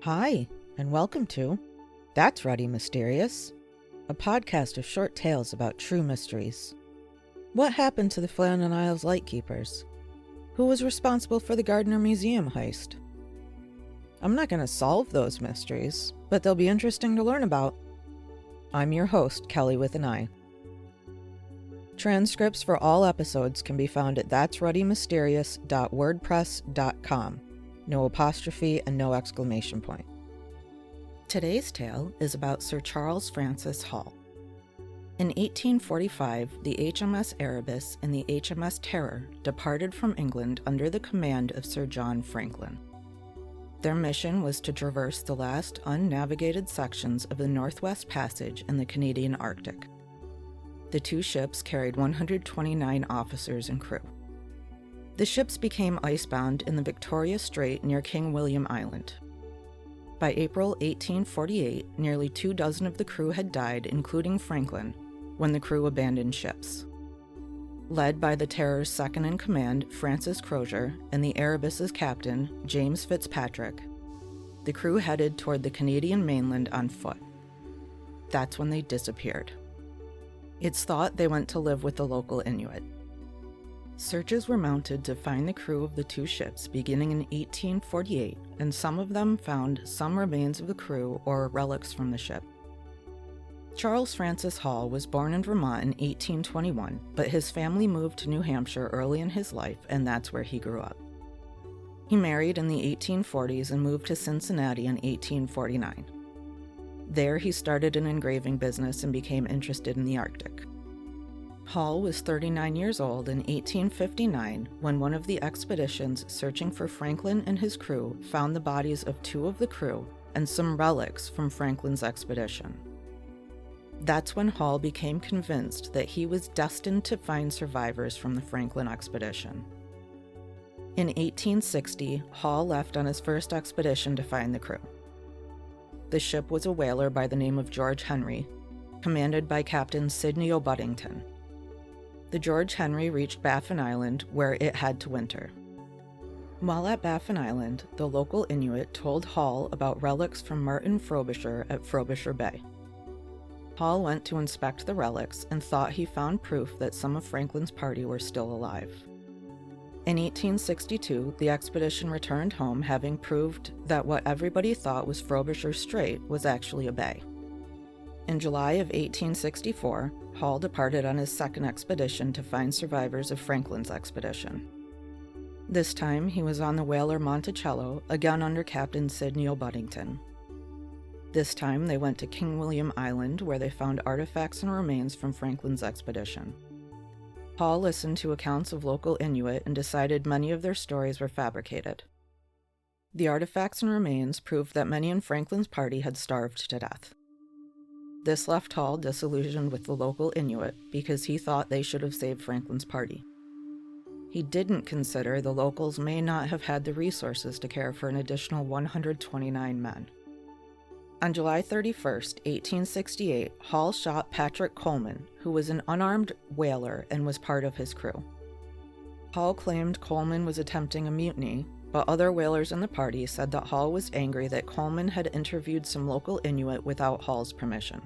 Hi, and welcome to That's Ruddy Mysterious, a podcast of short tales about true mysteries. What happened to the Flannan Isles Lightkeepers? Who was responsible for the Gardner Museum heist? I'm not going to solve those mysteries, but they'll be interesting to learn about. I'm your host, Kelly with an I. Transcripts for all episodes can be found at that'sruddymysterious.wordpress.com. No apostrophe and no exclamation point. Today's tale is about Sir Charles Francis Hall. In 1845, the HMS Erebus and the HMS Terror departed from England under the command of Sir John Franklin. Their mission was to traverse the last unnavigated sections of the Northwest Passage in the Canadian Arctic. The two ships carried 129 officers and crew. The ships became icebound in the Victoria Strait near King William Island. By April 1848, nearly 24 of the crew had died, including Franklin, when the crew abandoned ships. Led by the Terror's second-in-command, Francis Crozier, and the Erebus's captain, James Fitzpatrick, the crew headed toward the Canadian mainland on foot. That's when they disappeared. It's thought they went to live with the local Inuit. Searches were mounted to find the crew of the two ships beginning in 1848, and some of them found some remains of the crew or relics from the ship. Charles Francis Hall was born in Vermont in 1821, but his family moved to New Hampshire early in his life, and that's where he grew up. He married in the 1840s and moved to Cincinnati in 1849. There he started an engraving business and became interested in the Arctic. Hall was 39 years old in 1859 when one of the expeditions searching for Franklin and his crew found the bodies of two of the crew and some relics from Franklin's expedition. That's when Hall became convinced that he was destined to find survivors from the Franklin expedition. In 1860, Hall left on his first expedition to find the crew. The ship was a whaler by the name of George Henry, commanded by Captain Sidney O'Buddington. The George Henry reached Baffin Island, where it had to winter. While at Baffin Island, the local Inuit told Hall about relics from Martin Frobisher at Frobisher Bay. Hall went to inspect the relics and thought he found proof that some of Franklin's party were still alive. In 1862, the expedition returned home, having proved that what everybody thought was Frobisher Strait was actually a bay. In July of 1864, Hall departed on his second expedition to find survivors of Franklin's expedition. This time, he was on the whaler Monticello, again under Captain Sidney O'Buddington. This time, they went to King William Island, where they found artifacts and remains from Franklin's expedition. Hall listened to accounts of local Inuit and decided many of their stories were fabricated. The artifacts and remains proved that many in Franklin's party had starved to death. This left Hall disillusioned with the local Inuit because he thought they should have saved Franklin's party. He didn't consider the locals may not have had the resources to care for an additional 129 men. On July 31, 1868, Hall shot Patrick Coleman, who was an unarmed whaler and was part of his crew. Hall claimed Coleman was attempting a mutiny, but other whalers in the party said that Hall was angry that Coleman had interviewed some local Inuit without Hall's permission.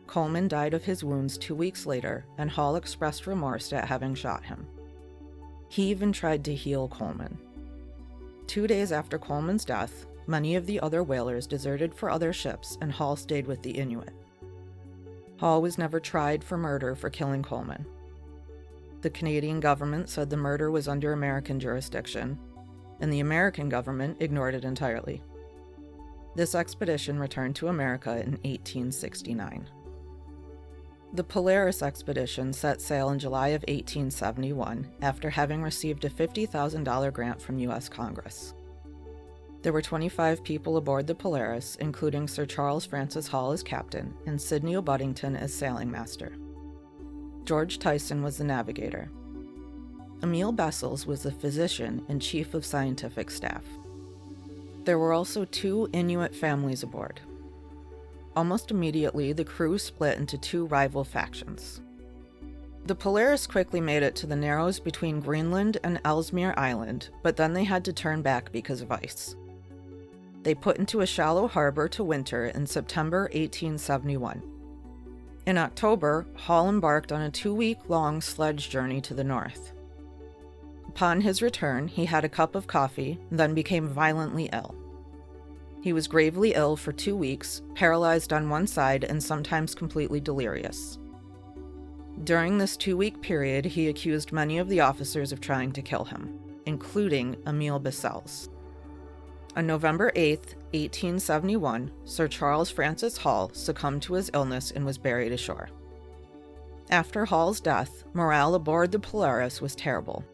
Coleman died of his wounds 2 weeks later, and Hall expressed remorse at having shot him. He even tried to heal Coleman. 2 days after Coleman's death, many of the other whalers deserted for other ships, and Hall stayed with the Inuit. Hall was never tried for murder for killing Coleman. The Canadian government said the murder was under American jurisdiction, and the American government ignored it entirely. This expedition returned to America in 1869. The Polaris expedition set sail in July of 1871 after having received a $50,000 grant from U.S. Congress. There were 25 people aboard the Polaris, including Sir Charles Francis Hall as captain and Sidney O'Buddington as sailing master. George Tyson was the navigator. Emil Bessels was the physician and chief of scientific staff. There were also 2 Inuit families aboard. Almost immediately, the crew split into 2 rival factions. The Polaris quickly made it to the narrows between Greenland and Ellesmere Island, but then they had to turn back because of ice. they put into a shallow harbor to winter in September 1871. In October, Hall embarked on a 2-week-long sledge journey to the north. Upon his return, he had a cup of coffee, then became violently ill. He was gravely ill for 2 weeks, paralyzed on one side and sometimes completely delirious. During this 2-week period, he accused many of the officers of trying to kill him, including Emile Bessels. On November 8, 1871, Sir Charles Francis Hall succumbed to his illness and was buried ashore. After Hall's death, morale aboard the Polaris was terrible.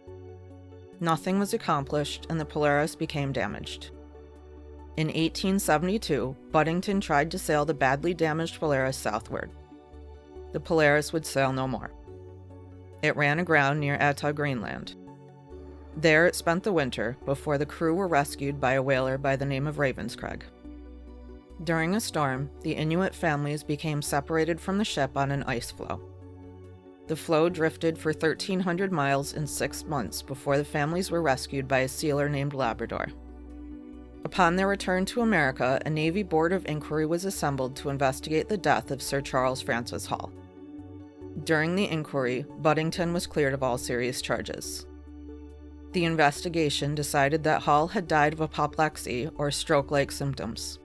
Nothing was accomplished, and the Polaris became damaged. In 1872, Buddington tried to sail the badly damaged Polaris southward. The Polaris would sail no more. It ran aground near Ata, Greenland. There it spent the winter before the crew were rescued by a whaler by the name of Ravenscraig. During a storm, the Inuit families became separated from the ship on an ice floe. The floe drifted for 1,300 miles in 6 months before the families were rescued by a sealer named Labrador. Upon their return to America, a Navy Board of Inquiry was assembled to investigate the death of Sir Charles Francis Hall. During the inquiry, Buddington was cleared of all serious charges. The investigation decided that Hall had died of apoplexy or stroke-like symptoms.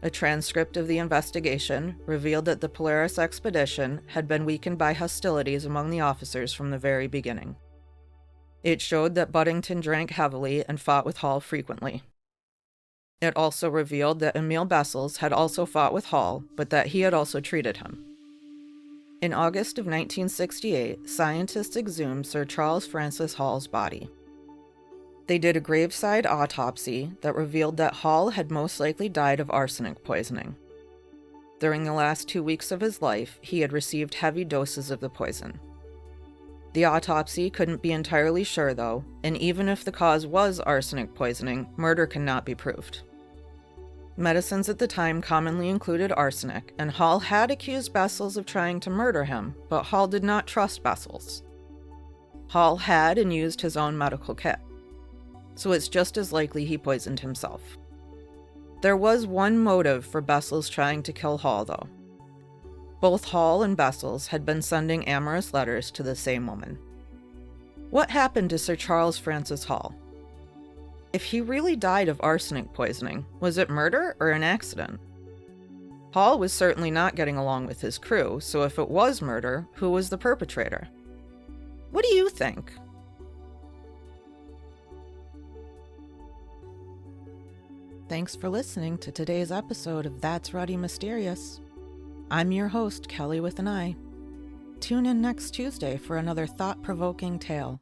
A transcript of the investigation revealed that the Polaris expedition had been weakened by hostilities among the officers from the very beginning. It showed that Buddington drank heavily and fought with Hall frequently. It also revealed that Emile Bessels had also fought with Hall, but that he had also treated him. In August of 1968, scientists exhumed Sir Charles Francis Hall's body. They did a graveside autopsy that revealed that Hall had most likely died of arsenic poisoning. During the last 2 weeks of his life, he had received heavy doses of the poison. The autopsy couldn't be entirely sure, though, and even if the cause was arsenic poisoning, murder cannot be proved. Medicines at the time commonly included arsenic, and Hall had accused Bessels of trying to murder him, but Hall did not trust Bessels. Hall had and used his own medical kit, so it's just as likely he poisoned himself. There was one motive for Bessels trying to kill Hall, though. Both Hall and Bessels had been sending amorous letters to the same woman. What happened to Sir Charles Francis Hall? If he really died of arsenic poisoning, was it murder or an accident? Hall was certainly not getting along with his crew, so if it was murder, who was the perpetrator? What do you think? Thanks for listening to today's episode of That's Ruddy Mysterious. I'm your host, Kelly with an I. Tune in next Tuesday for another thought-provoking tale.